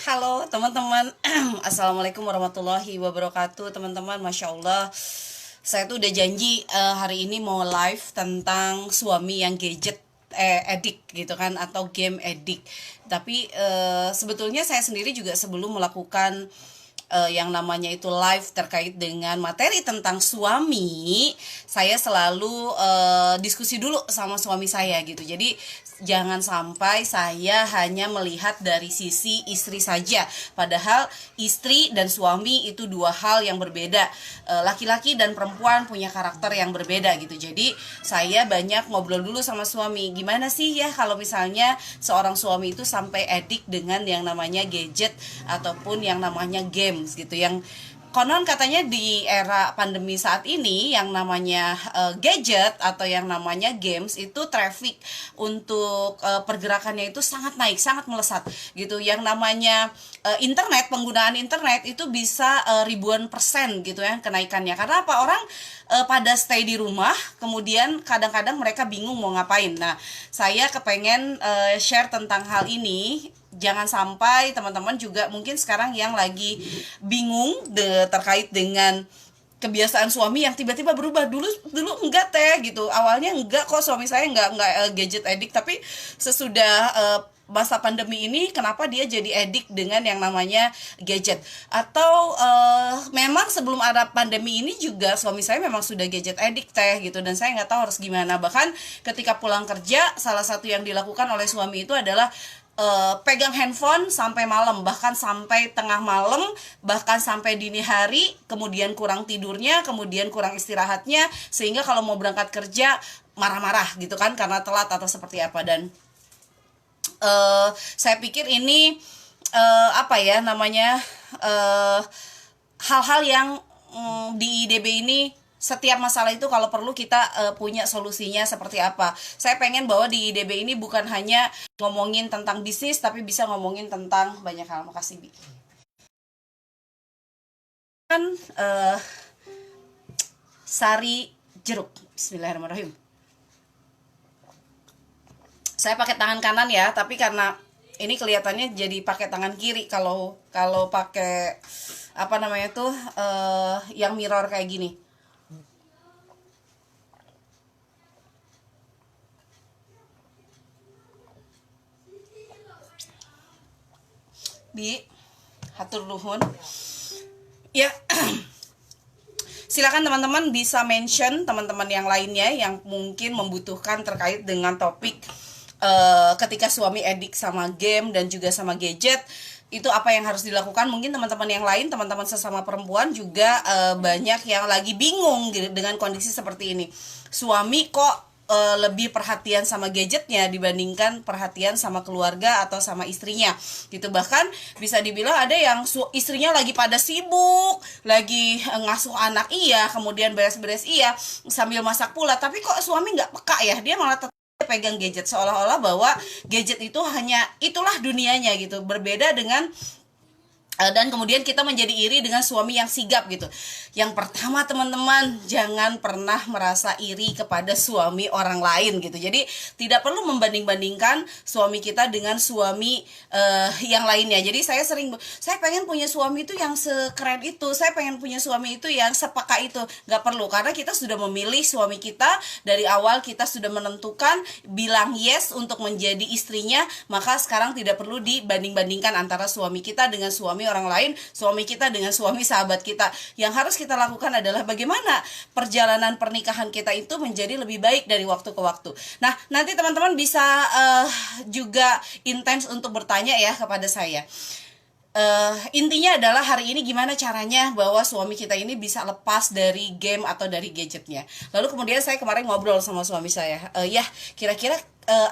Halo teman-teman. Assalamualaikum warahmatullahi wabarakatuh teman-teman. Masya Allah, saya tuh udah janji hari ini mau live tentang suami yang gadget addict gitu kan, atau game addict. Tapi sebetulnya saya sendiri juga sebelum melakukan yang namanya itu live terkait dengan materi tentang suami, saya selalu diskusi dulu sama suami saya gitu. Jadi jangan sampai saya hanya melihat dari sisi istri saja, padahal istri dan suami itu dua hal yang berbeda. Laki-laki dan perempuan punya karakter yang berbeda gitu. Jadi saya banyak ngobrol dulu sama suami, gimana sih ya kalau misalnya seorang suami itu sampai addict dengan yang namanya gadget ataupun yang namanya game gitu, yang konon katanya di era pandemi saat ini yang namanya gadget atau yang namanya games itu traffic untuk pergerakannya itu sangat naik, sangat melesat gitu. Yang namanya internet, penggunaan internet itu bisa ribuan persen gitu ya kenaikannya. Karena apa? Orang pada stay di rumah, kemudian kadang-kadang mereka bingung mau ngapain. Nah, saya kepengen share tentang hal ini. Jangan sampai teman-teman juga mungkin sekarang yang lagi bingung terkait dengan kebiasaan suami yang tiba-tiba berubah. Dulu enggak teh gitu, awalnya enggak kok, suami saya enggak gadget addict, tapi sesudah masa pandemi ini kenapa dia jadi addict dengan yang namanya gadget. Atau memang sebelum ada pandemi ini juga suami saya memang sudah gadget addict teh gitu, dan saya nggak tahu harus gimana. Bahkan ketika pulang kerja, salah satu yang dilakukan oleh suami itu adalah pegang handphone sampai malam, bahkan sampai tengah malam, bahkan sampai dini hari, kemudian kurang tidurnya, kemudian kurang istirahatnya, sehingga kalau mau berangkat kerja marah-marah gitu kan karena telat atau seperti apa. Dan saya pikir ini apa ya namanya, hal-hal yang di IDB ini setiap masalah itu kalau perlu kita punya solusinya seperti apa. Saya pengen bahwa di IDB ini bukan hanya ngomongin tentang bisnis, tapi bisa ngomongin tentang banyak hal. Makasih Bi. Kan sari jeruk. Bismillahirrahmanirrahim. Saya pakai tangan kanan ya, tapi karena ini kelihatannya jadi pakai tangan kiri kalau pakai apa namanya tuh yang mirror kayak gini. Bi, hatur nuhun. Ya, silakan teman-teman bisa mention teman-teman yang lainnya yang mungkin membutuhkan terkait dengan topik ketika suami addict sama game dan juga sama gadget, itu apa yang harus dilakukan. Mungkin teman-teman yang lain, teman-teman sesama perempuan juga banyak yang lagi bingung dengan kondisi seperti ini. Suami kok lebih perhatian sama gadgetnya dibandingkan perhatian sama keluarga atau sama istrinya gitu. Bahkan bisa dibilang ada yang istrinya lagi pada sibuk, lagi ngasuh anak iya, kemudian beres-beres iya, sambil masak pula, tapi kok suami nggak peka ya, dia malah tetap pegang gadget, seolah-olah bahwa gadget itu hanya itulah dunianya gitu. Berbeda dengan dan kemudian kita menjadi iri dengan suami yang sigap gitu. Yang pertama teman-teman, jangan pernah merasa iri kepada suami orang lain gitu. Jadi tidak perlu membanding-bandingkan suami kita dengan suami yang lainnya. Jadi saya pengen punya suami itu yang sekeren itu, saya pengen punya suami itu yang sepeka itu. Gak perlu, karena kita sudah memilih suami kita dari awal, kita sudah menentukan bilang yes untuk menjadi istrinya. Maka sekarang tidak perlu dibanding-bandingkan antara suami kita dengan suami orang lain, suami kita dengan suami sahabat kita. Yang harus kita lakukan adalah bagaimana perjalanan pernikahan kita itu menjadi lebih baik dari waktu ke waktu. Nah, nanti teman-teman bisa juga intens untuk bertanya ya kepada saya. Intinya adalah hari ini gimana caranya bahwa suami kita ini bisa lepas dari game atau dari gadgetnya. Lalu kemudian saya kemarin ngobrol sama suami saya, ya kira-kira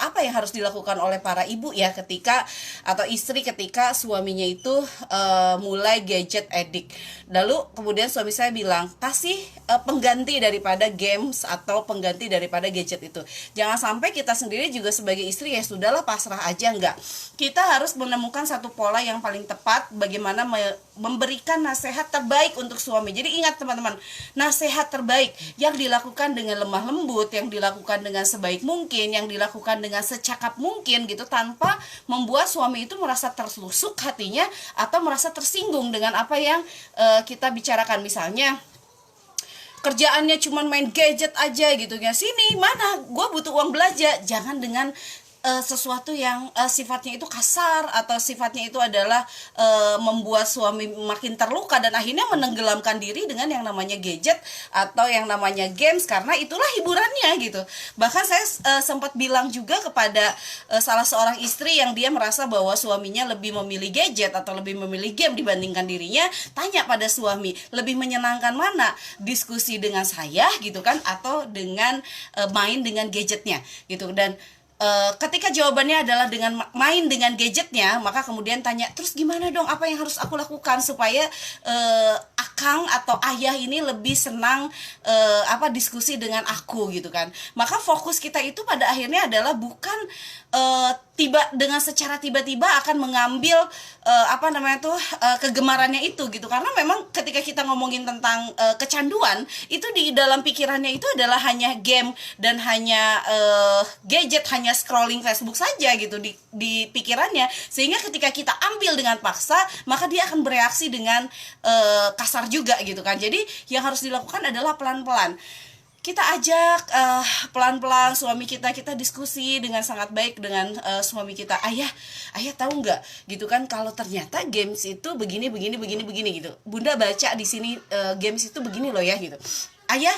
apa yang harus dilakukan oleh para ibu ya ketika, atau istri ketika suaminya itu mulai gadget addict. Lalu kemudian suami saya bilang, kasih pengganti daripada games atau pengganti daripada gadget itu. Jangan sampai kita sendiri juga sebagai istri ya sudahlah pasrah aja, enggak. Kita harus menemukan satu pola yang paling tepat bagaimana memberikan nasihat terbaik untuk suami. Jadi ingat teman-teman, nasihat terbaik yang dilakukan dengan lemah lembut, yang dilakukan dengan sebaik mungkin, yang dilakukan dilakukan dengan secakap mungkin gitu, tanpa membuat suami itu merasa tertusuk hatinya atau merasa tersinggung dengan apa yang kita bicarakan. Misalnya kerjaannya cuman main gadget aja gitu ya, sini mana gue butuh uang belanja. Jangan dengan sesuatu yang sifatnya itu kasar atau sifatnya itu adalah membuat suami makin terluka dan akhirnya menenggelamkan diri dengan yang namanya gadget atau yang namanya games, karena itulah hiburannya gitu. Bahkan saya sempat bilang juga kepada salah seorang istri yang dia merasa bahwa suaminya lebih memilih gadget atau lebih memilih game dibandingkan dirinya. Tanya pada suami, lebih menyenangkan mana, diskusi dengan saya gitu kan, atau dengan main dengan gadgetnya gitu. Dan ketika jawabannya adalah dengan main dengan gadgetnya, maka kemudian tanya, terus gimana dong, apa yang harus aku lakukan supaya akang atau ayah ini lebih senang diskusi dengan aku gitu kan. Maka fokus kita itu pada akhirnya adalah bukan dengan secara tiba-tiba akan mengambil kegemarannya itu gitu. Karena memang ketika kita ngomongin tentang kecanduan, itu di dalam pikirannya itu adalah hanya game dan hanya gadget, hanya scrolling Facebook saja gitu di pikirannya. Sehingga ketika kita ambil dengan paksa, maka dia akan bereaksi dengan kasar juga gitu kan. Jadi yang harus dilakukan adalah pelan-pelan. Kita ajak pelan-pelan suami kita diskusi dengan sangat baik dengan suami kita. Ayah tahu nggak gitu kan, kalau ternyata games itu begini gitu. Bunda baca di sini games itu begini loh ya gitu. Ayah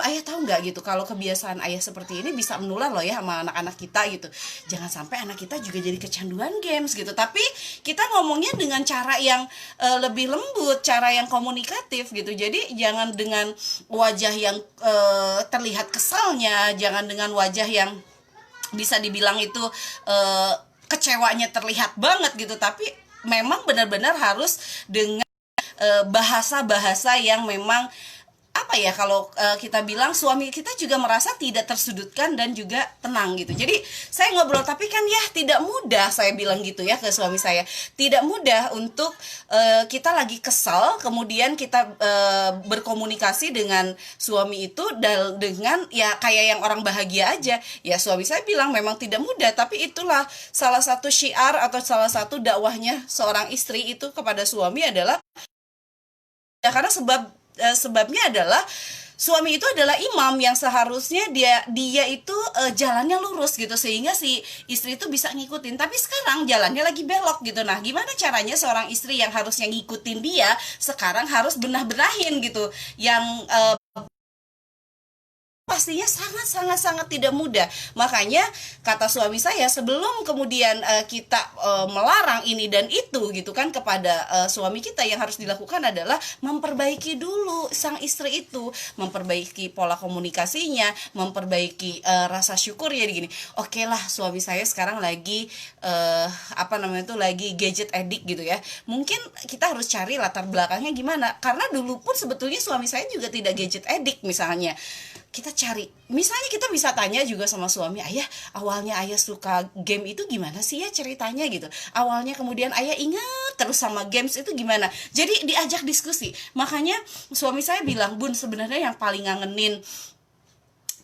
ayah tahu nggak gitu, kalau kebiasaan ayah seperti ini bisa menular loh ya sama anak-anak kita gitu. Jangan sampai anak kita juga jadi kecanduan games gitu. Tapi kita ngomongnya dengan cara yang lebih lembut, cara yang komunikatif gitu. Jadi jangan dengan wajah yang terlihat kesalnya, jangan dengan wajah yang bisa dibilang itu kecewanya terlihat banget gitu. Tapi memang benar-benar harus dengan bahasa-bahasa yang memang kalau kita bilang suami kita juga merasa tidak tersudutkan dan juga tenang gitu. Jadi saya ngobrol, tapi kan ya tidak mudah, saya bilang gitu ya ke suami saya, tidak mudah untuk kita lagi kesal kemudian kita berkomunikasi dengan suami itu dengan ya kayak yang orang bahagia aja. Ya suami saya bilang memang tidak mudah, tapi itulah salah satu syiar atau salah satu dakwahnya seorang istri itu kepada suami adalah ya, karena sebabnya adalah suami itu adalah imam yang seharusnya dia itu jalannya lurus gitu, sehingga si istri itu bisa ngikutin. Tapi sekarang jalannya lagi belok gitu. Nah, gimana caranya seorang istri yang harusnya ngikutin dia sekarang harus benah-benahin gitu, yang pastinya sangat tidak mudah. Makanya kata suami saya, sebelum kemudian kita melarang ini dan itu gitu kan kepada suami kita, yang harus dilakukan adalah memperbaiki dulu sang istri itu, memperbaiki pola komunikasinya, memperbaiki rasa syukur ya gini. Oke lah, suami saya sekarang lagi lagi gadget addict gitu ya. Mungkin kita harus cari latar belakangnya gimana. Karena dulu pun sebetulnya suami saya juga tidak gadget addict misalnya. Kita cari, misalnya kita bisa tanya juga sama suami, ayah awalnya ayah suka game itu gimana sih ya ceritanya gitu, awalnya kemudian ayah ingat terus sama games itu gimana. Jadi diajak diskusi. Makanya suami saya bilang, Bun, sebenarnya yang paling ngangenin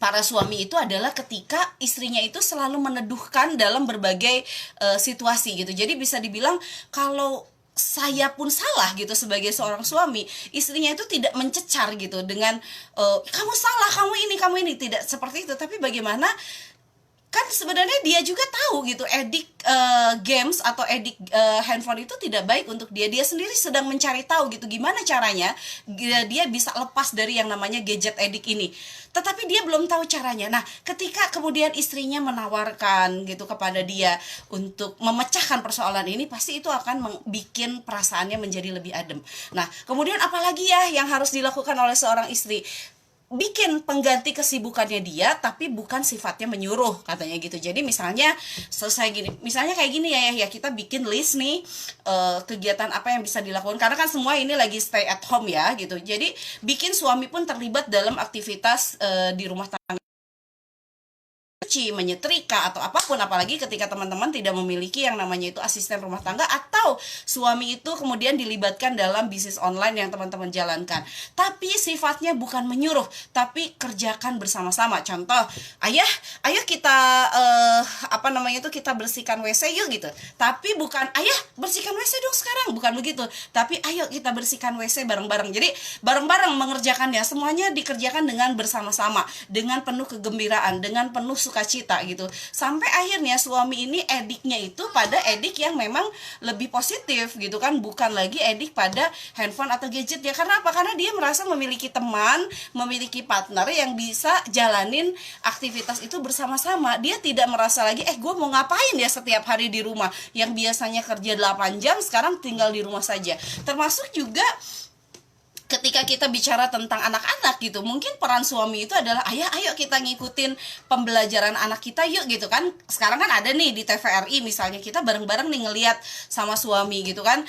para suami itu adalah ketika istrinya itu selalu meneduhkan dalam berbagai situasi gitu. Jadi bisa dibilang kalau saya pun salah gitu sebagai seorang suami, istrinya itu tidak mencecar gitu dengan kamu salah, kamu ini, tidak seperti itu. Tapi bagaimana, kan sebenarnya dia juga tahu gitu, edik games atau edik handphone itu tidak baik untuk dia sendiri sedang mencari tahu gitu gimana caranya dia bisa lepas dari yang namanya gadget edik ini, tetapi dia belum tahu caranya. Nah, ketika kemudian istrinya menawarkan gitu kepada dia untuk memecahkan persoalan ini, pasti itu akan bikin perasaannya menjadi lebih adem. Nah, kemudian apalagi ya yang harus dilakukan oleh seorang istri? Bikin pengganti kesibukannya dia, tapi bukan sifatnya menyuruh, katanya gitu. Jadi misalnya selesai gini, misalnya kayak gini ya kita bikin list nih kegiatan apa yang bisa dilakukan, karena kan semua ini lagi stay at home ya gitu. Jadi bikin suami pun terlibat dalam aktivitas di rumah tangga, cuci mencuci, menyetrika atau apapun, apalagi ketika teman-teman tidak memiliki yang namanya itu asisten rumah tangga atau suami itu kemudian dilibatkan dalam bisnis online yang teman-teman jalankan. Tapi sifatnya bukan menyuruh, tapi kerjakan bersama-sama. Contoh, ayah, ayo kita kita bersihkan WC yuk gitu. Tapi bukan ayah bersihkan WC dong sekarang, bukan begitu. Tapi ayo kita bersihkan WC bareng-bareng. Jadi bareng-bareng mengerjakannya, semuanya dikerjakan dengan bersama-sama, dengan penuh kegembiraan, dengan penuh sukacita gitu. Sampai akhirnya suami ini ediknya itu pada edik yang memang lebih positif gitu kan, bukan lagi edik pada handphone atau gadget ya. Karena apa? Karena dia merasa memiliki teman, memiliki partner yang bisa jalanin aktivitas itu bersama-sama. Dia tidak merasa lagi gue mau ngapain ya setiap hari di rumah, yang biasanya kerja 8 jam sekarang tinggal di rumah saja. Termasuk juga ketika kita bicara tentang anak-anak gitu, mungkin peran suami itu adalah ayah ayo kita ngikutin pembelajaran anak kita yuk gitu kan. Sekarang kan ada nih di TVRI misalnya, kita bareng-bareng nih ngeliat sama suami gitu kan,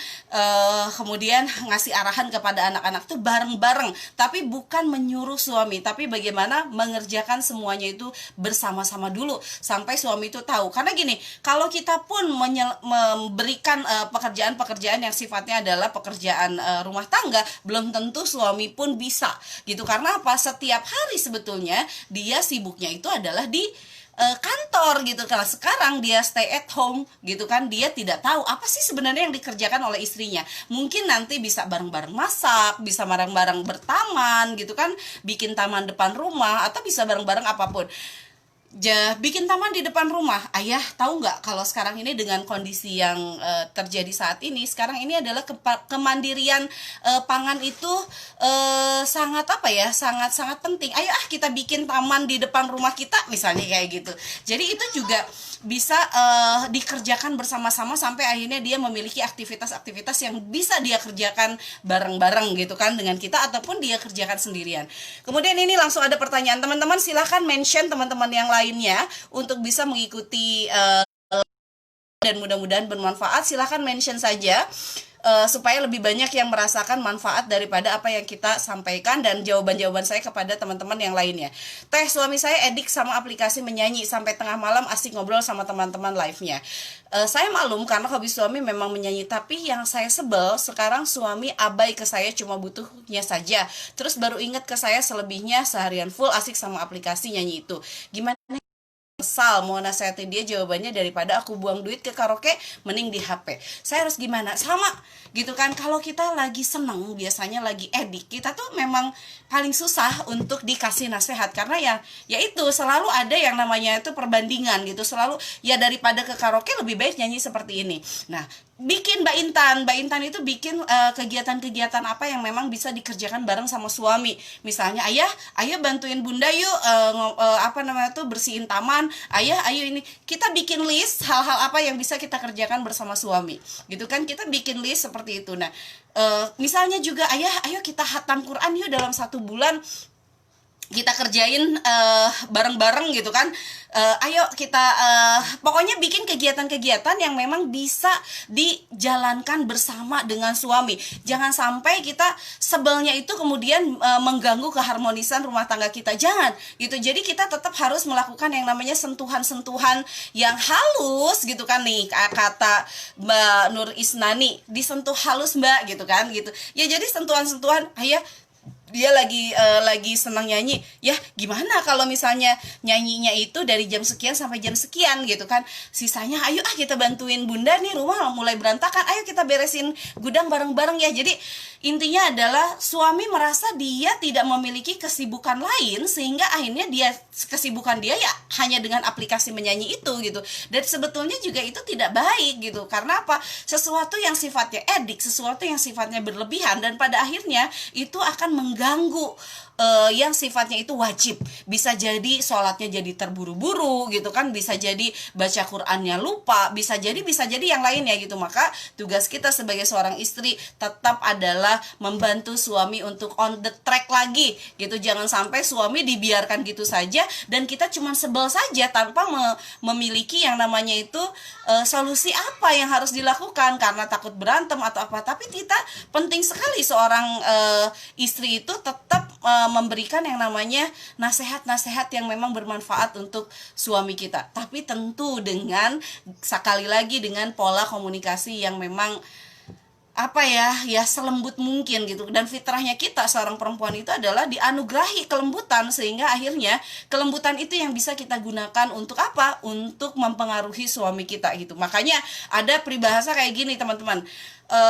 kemudian ngasih arahan kepada anak-anak tuh bareng-bareng, tapi bukan menyuruh suami, tapi bagaimana mengerjakan semuanya itu bersama-sama dulu sampai suami itu tahu. Karena gini, kalau kita pun memberikan pekerjaan-pekerjaan yang sifatnya adalah pekerjaan rumah tangga, belum tentu suami pun bisa gitu. Karena apa? Setiap hari sebetulnya dia sibuknya itu adalah di kantor gitu. Karena sekarang dia stay at home gitu kan, dia tidak tahu apa sih sebenarnya yang dikerjakan oleh istrinya. Mungkin nanti bisa bareng-bareng masak, bisa bareng-bareng bertaman gitu kan, bikin taman depan rumah, atau bisa bareng-bareng apapun. Bikin taman di depan rumah. Ayah tahu nggak kalau sekarang ini dengan kondisi yang terjadi saat ini, sekarang ini adalah kemandirian pangan itu sangat sangat penting. Ayo kita bikin taman di depan rumah kita misalnya kayak gitu. Jadi itu juga bisa dikerjakan bersama-sama sampai akhirnya dia memiliki aktivitas-aktivitas yang bisa dia kerjakan bareng-bareng gitu kan dengan kita, ataupun dia kerjakan sendirian. Kemudian ini langsung ada pertanyaan, teman-teman silahkan mention teman-teman yang lainnya untuk bisa mengikuti dan mudah-mudahan bermanfaat. Silahkan mention saja supaya lebih banyak yang merasakan manfaat daripada apa yang kita sampaikan dan jawaban-jawaban saya kepada teman-teman yang lainnya. Teh, suami saya edik sama aplikasi menyanyi, sampai tengah malam asik ngobrol sama teman-teman live-nya. Saya maklum karena hobi suami memang menyanyi, tapi yang saya sebel sekarang suami abai ke saya, cuma butuhnya saja, terus baru inget ke saya, selebihnya seharian full asik sama aplikasi nyanyi itu. Gimana? Kesal, mau nasihatin dia, jawabannya daripada aku buang duit ke karaoke mending di HP. Saya harus gimana? Sama gitu kan, kalau kita lagi seneng, biasanya lagi edik, kita tuh memang paling susah untuk dikasih nasihat, karena ya itu selalu ada yang namanya itu perbandingan gitu, selalu ya daripada ke karaoke lebih baik nyanyi seperti ini. Nah, bikin Mbak Intan itu bikin kegiatan-kegiatan apa yang memang bisa dikerjakan bareng sama suami. Misalnya, ayah bantuin bunda yuk bersihin taman. Ayah ayo ini, kita bikin list hal-hal apa yang bisa kita kerjakan bersama suami gitu kan, kita bikin list seperti itu. Nah, misalnya juga ayo kita hatam Quran yuk dalam 1 bulan, kita kerjain bareng-bareng gitu kan. Ayo kita pokoknya bikin kegiatan-kegiatan yang memang bisa dijalankan bersama dengan suami. Jangan sampai kita sebelnya itu kemudian mengganggu keharmonisan rumah tangga kita. Jangan gitu. Jadi kita tetap harus melakukan yang namanya sentuhan-sentuhan yang halus gitu kan nih, kata Mbak Nur Isnani, disentuh halus Mbak gitu kan gitu. Ya jadi sentuhan-sentuhan, ayah dia lagi senang nyanyi, ya gimana kalau misalnya nyanyinya itu dari jam sekian sampai jam sekian gitu kan, sisanya ayo kita bantuin bunda nih, rumah mulai berantakan, ayo kita beresin gudang bareng-bareng ya. Jadi intinya adalah suami merasa dia tidak memiliki kesibukan lain, sehingga akhirnya kesibukan dia ya hanya dengan aplikasi menyanyi itu gitu. Dan sebetulnya juga itu tidak baik gitu. Karena apa? Sesuatu yang sifatnya edik, sesuatu yang sifatnya berlebihan, dan pada akhirnya itu akan mengganggu yang sifatnya itu wajib. Bisa jadi sholatnya jadi terburu-buru gitu kan, bisa jadi baca Qur'annya lupa, bisa jadi yang lainnya gitu. Maka tugas kita sebagai seorang istri tetap adalah membantu suami untuk on the track lagi gitu. Jangan sampai suami dibiarkan gitu saja dan kita cuma sebel saja tanpa memiliki yang namanya itu solusi apa yang harus dilakukan karena takut berantem atau apa. Tapi kita penting sekali seorang istri itu tetap memberikan yang namanya nasihat-nasihat yang memang bermanfaat untuk suami kita. Tapi tentu dengan, sekali lagi, dengan pola komunikasi yang memang selembut mungkin gitu. Dan fitrahnya kita seorang perempuan itu adalah dianugerahi kelembutan, sehingga akhirnya kelembutan itu yang bisa kita gunakan untuk apa? Untuk mempengaruhi suami kita gitu. Makanya ada peribahasa kayak gini teman-teman,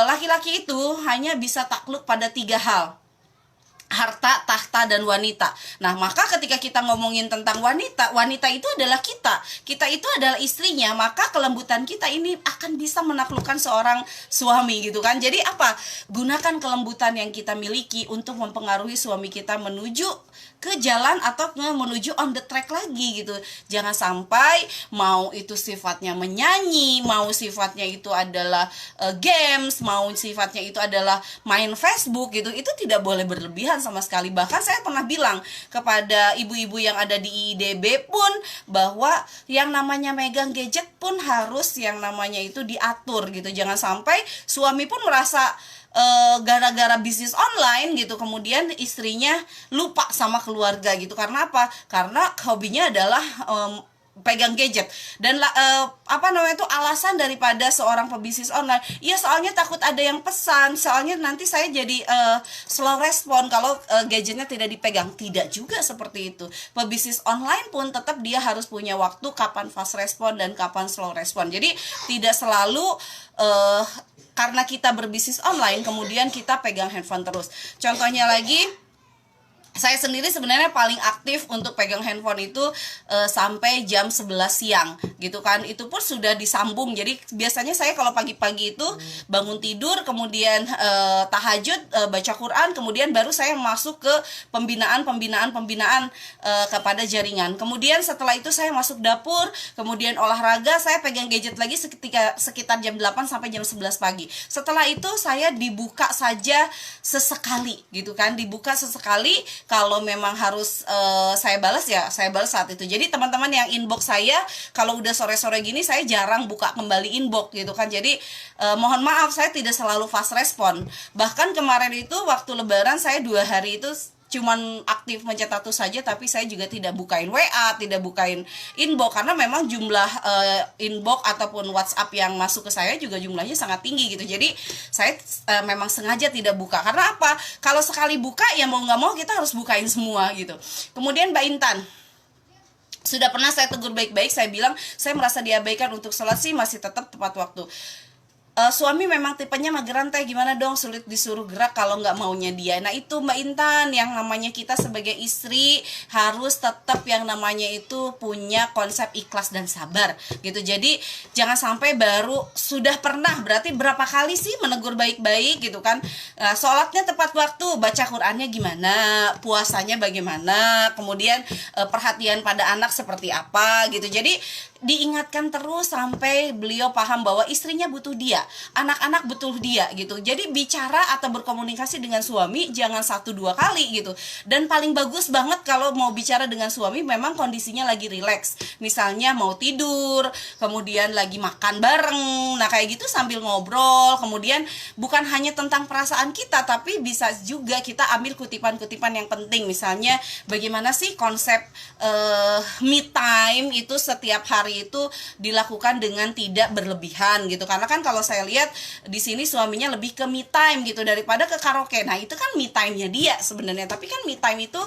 laki-laki itu hanya bisa takluk pada 3 hal: harta, tahta, dan wanita. Nah, maka ketika kita ngomongin tentang wanita, wanita itu adalah kita itu adalah istrinya, maka kelembutan kita ini akan bisa menaklukkan seorang suami gitu kan. Jadi apa? Gunakan kelembutan yang kita miliki untuk mempengaruhi suami kita menuju ke jalan atau menuju on the track lagi gitu. Jangan sampai mau itu sifatnya menyanyi, mau sifatnya itu adalah games, mau sifatnya itu adalah main Facebook gitu. Itu tidak boleh berlebihan sama sekali. Bahkan saya pernah bilang kepada ibu-ibu yang ada di IDB pun, bahwa yang namanya megang gadget pun harus yang namanya itu diatur gitu. Jangan sampai suami pun merasa gara-gara bisnis online gitu, kemudian istrinya lupa sama keluarga gitu. Karena apa? Karena hobinya adalah pegang gadget. Dan itu alasan daripada seorang pebisnis online, ya soalnya takut ada yang pesan, soalnya nanti saya jadi slow respon kalau gadgetnya tidak dipegang. Tidak juga seperti itu. Pebisnis online pun tetap dia harus punya waktu kapan fast respon dan kapan slow respon. Jadi tidak selalu karena kita berbisnis online kemudian kita pegang handphone terus. Contohnya lagi, saya sendiri sebenarnya paling aktif untuk pegang handphone itu sampai jam 11 siang gitu kan. Itu pun sudah disambung. Jadi biasanya saya kalau pagi-pagi itu bangun tidur, kemudian tahajud, baca Quran, kemudian baru saya masuk ke pembinaan kepada jaringan. Kemudian setelah itu saya masuk dapur, kemudian olahraga, saya pegang gadget lagi sekitar jam 8 sampai jam 11 pagi. Setelah itu saya dibuka saja sesekali gitu kan, dibuka sesekali. Kalau memang harus saya balas, ya saya balas saat itu. Jadi teman-teman yang inbox saya, kalau udah sore-sore gini saya jarang buka kembali inbox gitu kan. Jadi mohon maaf, saya tidak selalu fast respon. Bahkan kemarin itu waktu lebaran saya 2 hari itu cuman aktif mencet status saja, tapi saya juga tidak bukain WA, tidak bukain inbox, karena memang jumlah inbox ataupun WhatsApp yang masuk ke saya juga jumlahnya sangat tinggi gitu. Jadi saya memang sengaja tidak buka. Karena apa? Kalau sekali buka ya mau nggak mau kita harus bukain semua gitu. Kemudian Mbak Intan, sudah pernah saya tegur baik-baik, saya bilang saya merasa diabaikan untuk sholat sih masih tetap tepat waktu. Suami memang tipenya mageran teh, gimana dong, sulit disuruh gerak kalau nggak maunya dia. Nah itu Mbak Intan, yang namanya kita sebagai istri harus tetap yang namanya itu punya konsep ikhlas dan sabar gitu. Jadi jangan sampai baru sudah pernah, berarti berapa kali sih menegur baik-baik gitu kan. Sholatnya tepat waktu, baca Qurannya gimana, puasanya bagaimana, kemudian perhatian pada anak seperti apa gitu. Jadi diingatkan terus sampai beliau paham bahwa istrinya butuh dia, anak-anak butuh dia gitu. Jadi bicara atau berkomunikasi dengan suami jangan 1-2 kali gitu. Dan paling bagus banget kalau mau bicara dengan suami memang kondisinya lagi rileks, misalnya mau tidur, kemudian lagi makan bareng. Nah kayak gitu sambil ngobrol, kemudian bukan hanya tentang perasaan kita, tapi bisa juga kita ambil kutipan-kutipan yang penting. Misalnya bagaimana sih konsep me time itu setiap hari itu dilakukan dengan tidak berlebihan gitu. Karena kan kalau saya lihat di sini suaminya lebih ke me time gitu daripada ke karaoke. Nah itu kan me time-nya dia sebenarnya, tapi kan me time itu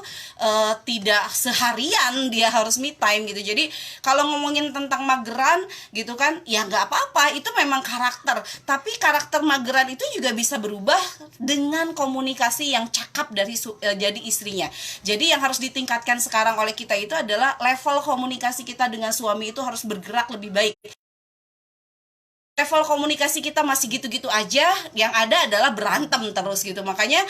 tidak seharian dia harus me time gitu. Jadi kalau ngomongin tentang mageran gitu kan, ya nggak apa-apa, itu memang karakter. Tapi karakter mageran itu juga bisa berubah dengan komunikasi yang cakap dari jadi istrinya. Jadi yang harus ditingkatkan sekarang oleh kita itu adalah level komunikasi kita dengan suami itu harus bergerak lebih baik. Level komunikasi kita masih gitu-gitu aja, yang ada adalah berantem terus gitu. Makanya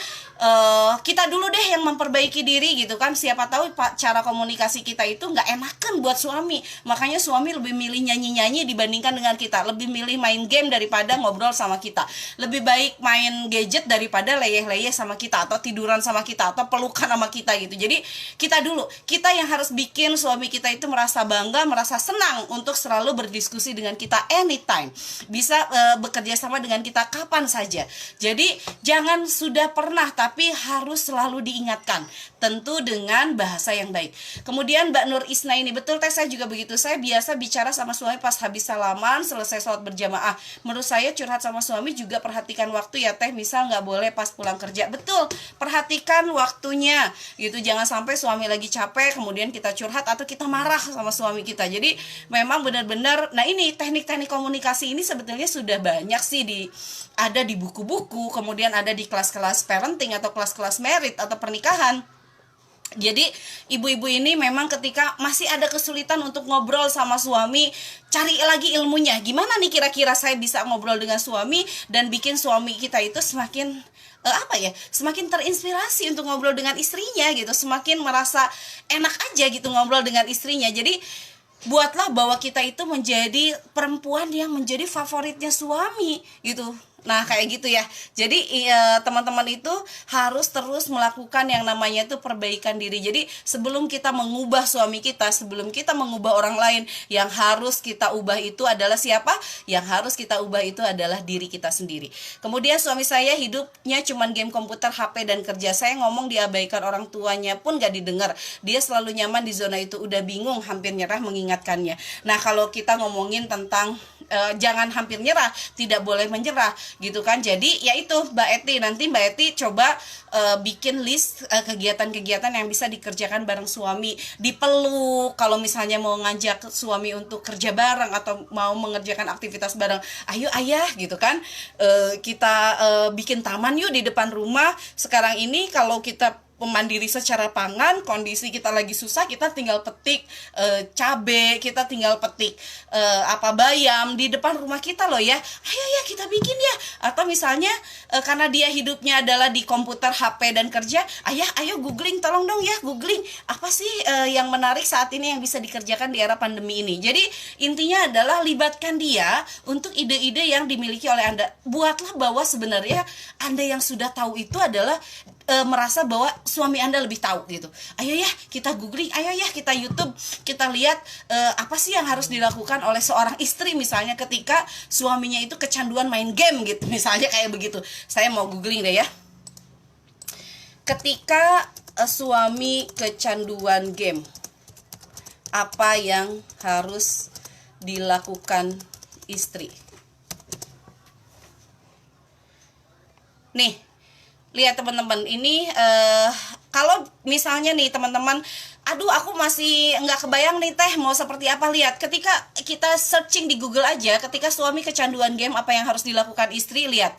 kita dulu deh yang memperbaiki diri gitu kan. Siapa tahu cara komunikasi kita itu nggak enakan buat suami, makanya suami lebih milih nyanyi-nyanyi dibandingkan dengan kita, lebih milih main game daripada ngobrol sama kita, lebih baik main gadget daripada leyeh-leyeh sama kita, atau tiduran sama kita, atau pelukan sama kita gitu. Jadi kita yang harus bikin suami kita itu merasa bangga, merasa senang untuk selalu berdiskusi dengan kita anytime. bisa bekerja sama dengan kita kapan saja. Jadi jangan sudah pernah, tapi harus selalu diingatkan, tentu dengan bahasa yang baik. Kemudian Mbak Nur Isna ini, betul teh, saya juga begitu. Saya biasa bicara sama suami pas habis salaman, selesai sholat berjamaah. Menurut saya curhat sama suami juga perhatikan waktu ya teh, misal nggak boleh pas pulang kerja. Betul, perhatikan waktunya gitu. Jangan sampai suami lagi capek kemudian kita curhat atau kita marah sama suami kita. Jadi memang benar-benar, nah ini teknik-teknik komunikasi ini sebetulnya sudah banyak sih ada di buku-buku, kemudian ada di kelas-kelas parenting atau kelas-kelas merit atau pernikahan. Jadi ibu-ibu ini memang ketika masih ada kesulitan untuk ngobrol sama suami, cari lagi ilmunya. Gimana nih kira-kira saya bisa ngobrol dengan suami dan bikin suami kita itu semakin semakin terinspirasi untuk ngobrol dengan istrinya gitu, semakin merasa enak aja gitu ngobrol dengan istrinya. Jadi buatlah bahwa kita itu menjadi perempuan yang menjadi favoritnya suami gitu. Nah kayak gitu ya. Jadi teman-teman itu harus terus melakukan yang namanya itu perbaikan diri. Jadi sebelum kita mengubah suami kita, sebelum kita mengubah orang lain, yang harus kita ubah itu adalah siapa? Yang harus kita ubah itu adalah diri kita sendiri. Kemudian suami saya hidupnya cuman game komputer, HP, dan kerja. Saya ngomong diabaikan orang tuanya pun gak didengar. Dia selalu nyaman di zona itu, udah bingung, hampir nyerah mengingatkannya. Nah kalau kita ngomongin tentang jangan hampir nyerah, tidak boleh menyerah gitu kan. Jadi ya itu Mbak Eti, nanti Mbak Eti coba bikin list kegiatan-kegiatan yang bisa dikerjakan bareng suami, dipeluk. Kalau misalnya mau ngajak suami untuk kerja bareng atau mau mengerjakan aktivitas bareng, ayo ayah gitu kan, kita bikin taman yuk di depan rumah. Sekarang ini kalau kita mandiri secara pangan, kondisi kita lagi susah, kita tinggal petik cabe, kita tinggal petik bayam di depan rumah kita loh ya. Ayo ya kita bikin ya. Atau misalnya karena dia hidupnya adalah di komputer, HP, dan kerja, ayah ayo googling, tolong dong ya googling apa sih yang menarik saat ini yang bisa dikerjakan di era pandemi ini. Jadi intinya adalah libatkan dia untuk ide-ide yang dimiliki oleh Anda. Buatlah bahwa sebenarnya Anda yang sudah tahu itu adalah merasa bahwa suami Anda lebih tahu gitu. Ayo ya kita googling, ayo ya kita YouTube, kita lihat apa sih yang harus dilakukan oleh seorang istri misalnya ketika suaminya itu kecanduan main game gitu, misalnya kayak begitu. Saya mau googling deh ya. Ketika suami kecanduan game, apa yang harus dilakukan istri? Nih, lihat teman-teman, ini kalau misalnya nih teman-teman, aduh aku masih nggak kebayang nih teh mau seperti apa. Lihat, ketika kita searching di Google aja, ketika suami kecanduan game apa yang harus dilakukan istri, lihat.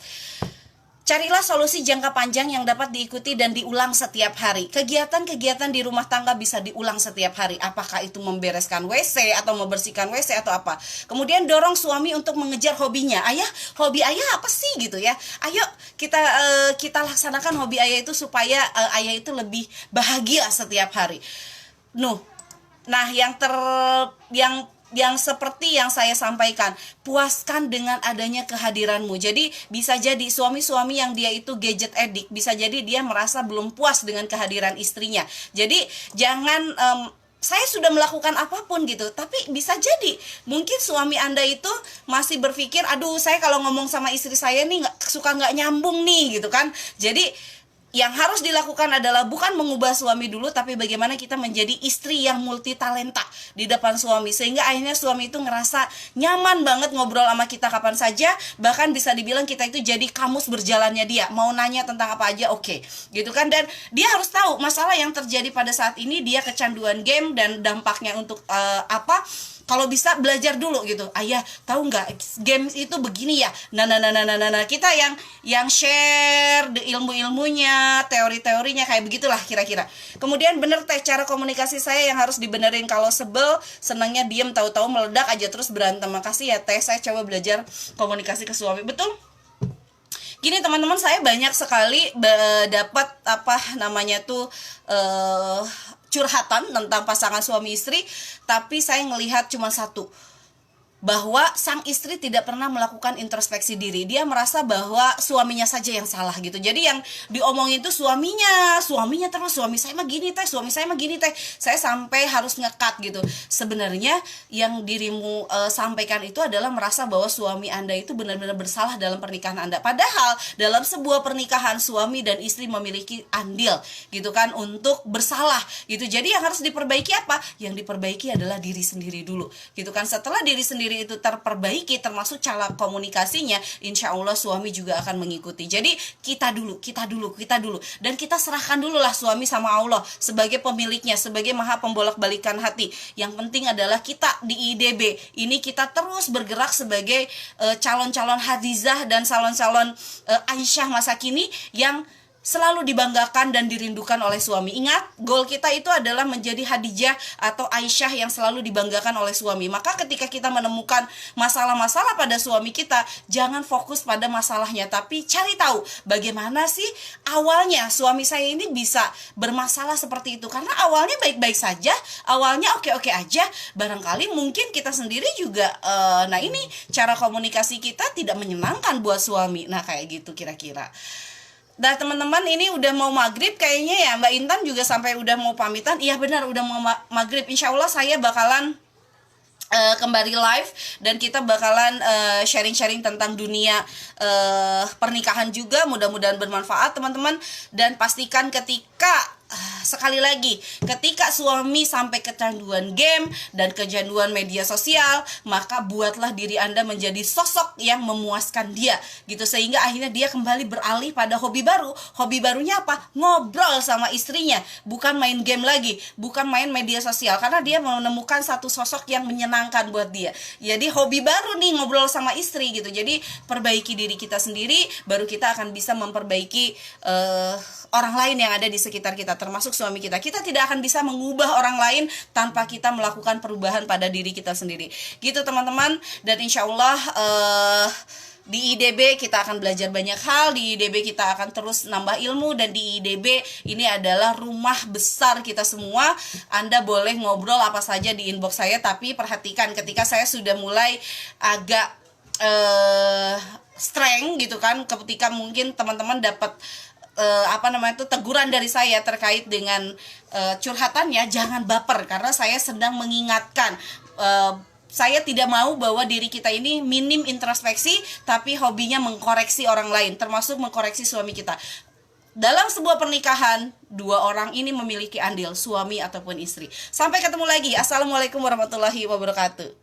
Carilah solusi jangka panjang yang dapat diikuti dan diulang setiap hari. Kegiatan-kegiatan di rumah tangga bisa diulang setiap hari. Apakah itu membereskan WC atau membersihkan WC atau apa. Kemudian dorong suami untuk mengejar hobinya. Ayah, hobi ayah apa sih gitu ya. Ayo kita laksanakan hobi ayah itu supaya ayah itu lebih bahagia setiap hari. Nah, yang seperti yang saya sampaikan, puaskan dengan adanya kehadiranmu. Jadi bisa jadi suami-suami yang dia itu gadget addict, bisa jadi dia merasa belum puas dengan kehadiran istrinya. Jadi jangan saya sudah melakukan apapun gitu, tapi bisa jadi mungkin suami Anda itu masih berpikir, aduh saya kalau ngomong sama istri saya nih suka nggak nyambung nih gitu kan. Jadi yang harus dilakukan adalah bukan mengubah suami dulu, tapi bagaimana kita menjadi istri yang multi talenta di depan suami, sehingga akhirnya suami itu ngerasa nyaman banget ngobrol sama kita kapan saja. Bahkan bisa dibilang kita itu jadi kamus berjalannya dia, mau nanya tentang apa aja oke, gitu kan. Dan dia harus tahu masalah yang terjadi pada saat ini, dia kecanduan game dan dampaknya untuk apa. Kalau bisa belajar dulu gitu. Ayah, tahu nggak games itu begini ya. Nah, kita yang share ilmu-ilmunya, teori-teorinya kayak begitulah kira-kira. Kemudian bener teh, cara komunikasi saya yang harus dibenerin. Kalau sebel, senangnya diem, tahu-tahu meledak aja terus berantem. Makasih ya teh, saya coba belajar komunikasi ke suami. Betul? Gini teman-teman, saya banyak sekali dapat curhatan tentang pasangan suami istri, tapi saya ngelihat cuma satu. bahwa sang istri tidak pernah melakukan introspeksi diri. Dia merasa bahwa suaminya saja yang salah gitu. Jadi yang diomongin itu suaminya terus, suami saya mah gini teh, suami saya mah gini teh. Saya sampai harus ngekat gitu. Sebenarnya yang dirimu sampaikan itu adalah merasa bahwa suami Anda itu benar-benar bersalah dalam pernikahan Anda. Padahal dalam sebuah pernikahan suami dan istri memiliki andil gitu kan untuk bersalah gitu. Jadi yang harus diperbaiki apa? Yang diperbaiki adalah diri sendiri dulu gitu kan. Setelah diri sendiri itu terperbaiki, termasuk cara komunikasinya, insya Allah suami juga akan mengikuti. Jadi kita dulu, dan kita serahkan dulu lah suami sama Allah sebagai pemiliknya, sebagai maha pembolak-balikan hati. Yang penting adalah kita di IDB ini kita terus bergerak sebagai calon-calon Hadizah dan calon-calon Aisyah masa kini yang selalu dibanggakan dan dirindukan oleh suami. Ingat, goal kita itu adalah menjadi Hadijah atau Aisyah yang selalu dibanggakan oleh suami. Maka ketika kita menemukan masalah-masalah pada suami kita, jangan fokus pada masalahnya, tapi cari tahu bagaimana sih awalnya suami saya ini bisa bermasalah seperti itu. Karena awalnya baik-baik saja, awalnya oke-oke aja. Barangkali mungkin kita sendiri juga, nah ini cara komunikasi kita tidak menyenangkan buat suami. Nah kayak gitu kira-kira. Nah teman-teman, ini udah mau maghrib kayaknya ya. Mbak Intan juga sampai udah mau pamitan. Iya benar, udah mau maghrib. Insya Allah saya bakalan kembali live dan kita bakalan sharing-sharing tentang dunia pernikahan juga. Mudah-mudahan bermanfaat teman-teman. Dan pastikan ketika sekali lagi, ketika suami sampai kecanduan game dan kecanduan media sosial, maka buatlah diri Anda menjadi sosok yang memuaskan dia gitu, sehingga akhirnya dia kembali beralih pada hobi baru. Hobi barunya apa? Ngobrol sama istrinya, bukan main game lagi, bukan main media sosial, karena dia menemukan satu sosok yang menyenangkan buat dia. Jadi hobi baru nih, ngobrol sama istri gitu. Jadi perbaiki diri kita sendiri, baru kita akan bisa memperbaiki orang lain yang ada di sekitar kita, termasuk suami kita. Kita tidak akan bisa mengubah orang lain tanpa kita melakukan perubahan pada diri kita sendiri. Gitu teman-teman. Dan insya Allah di IDB kita akan belajar banyak hal. Di IDB kita akan terus nambah ilmu. Dan di IDB ini adalah rumah besar kita semua. Anda boleh ngobrol apa saja di inbox saya, tapi perhatikan ketika saya sudah mulai agak strength gitu kan, ketika mungkin teman-teman dapat teguran dari saya terkait dengan curhatannya, jangan baper, karena saya sedang mengingatkan. Saya tidak mau bahwa diri kita ini minim introspeksi, tapi hobinya mengkoreksi orang lain, termasuk mengkoreksi suami kita. Dalam sebuah pernikahan, dua orang ini memiliki andil, suami ataupun istri. Sampai ketemu lagi. Assalamualaikum warahmatullahi wabarakatuh.